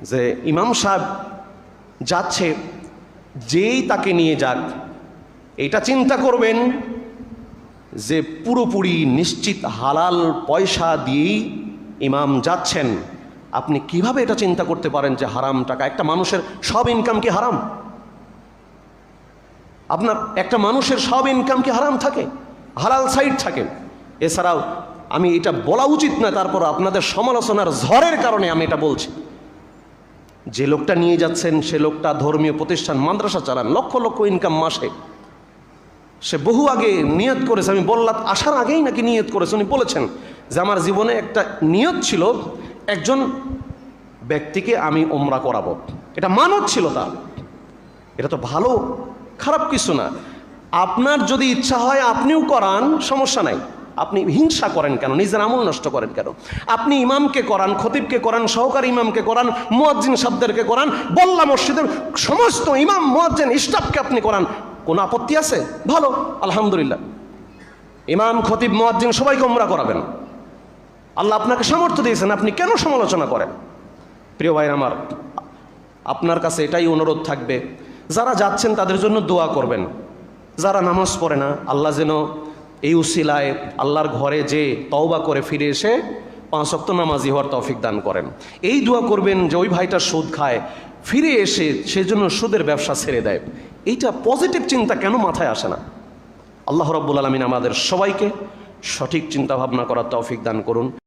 যে ইমাম সাহেব যাচ্ছে, যেই তাকে নিয়ে যাক এটা চিন্তা করবেন যে পুরোপুরি নিশ্চিত হালাল পয়সা দিয়েই ইমাম যাচ্ছেন। আপনি কিভাবে এটা চিন্তা করতে পারেন যে হারাম টাকা? একটা মানুষের সব ইনকাম কি হারাম? আপনার একটা মানুষের সব ইনকাম কি হারাম থাকে? হালাল সাইড থাকে। এছাড়াও আমি এটা বলা উচিত না, তারপর আপনাদের সমালোচনার ঝড়ের কারণে আমি এটা বলছি। যে লোকটা নিয়ে যাচ্ছেন সে লোকটা ধর্মীয় প্রতিষ্ঠান মাদ্রাসা চালান, লক্ষ লক্ষ ইনকাম মাসে। সে বহু আগে নিয়ত করেছে, আমি বললাম আসার আগেই নাকি নিয়ত করেছে। উনি বলেছেন যে আমার জীবনে একটা নিয়ত ছিল, একজন ব্যক্তিকে আমি ওমরা করাবো, এটা মানত ছিল তার। এটা তো ভালো, খারাপ কিছু না। আপনার যদি ইচ্ছা হয় আপনিও করান, সমস্যা নাই। আপনি হিংসা করেন কেন? নিজের আমল নষ্ট করেন কেন? আপনি ইমামকে করান, খতিবকে করান, সহকারী ইমামকে করান, মুয়াজ্জিন সাহেবদেরকে করান, বল্লা মসজিদের সমস্ত ইমাম মুয়াজ্জিন স্টাফকে আপনি করান, কোনো আপত্তি আছে? ভালো, আলহামদুলিল্লাহ। ইমাম, খতিব, মুয়াজ্জিন সবাইকে ওমরা করাবেন। আল্লাহ আপনাকে সামর্থ্য দিয়েছেন, আপনি কেন সমালোচনা করেন? প্রিয় ভাই আমার, আপনার কাছে এটাই অনুরোধ থাকবে, যারা যাচ্ছেন তাদের জন্য দোয়া করবেন। যারা নামাজ পড়ে না, আল্লাহ যেন এই উসিলায় আল্লাহর ঘরে যে তওবা করে ফিরে এসে 5 ওয়াক্ত নামাজি হওয়ার তৌফিক দান করেন। এই দোয়া করবেন যে ওই ভাইটা সুদ খায়, ফিরে এসে সেজন্য সুদের ব্যবসা ছেড়ে দেয়। এইটা পজিটিভ চিন্তা কেন মাথায় আসে না? আল্লাহ রাব্বুল আলামিন আমাদের সবাইকে সঠিক চিন্তা ভাবনা করার তৌফিক দান করুন।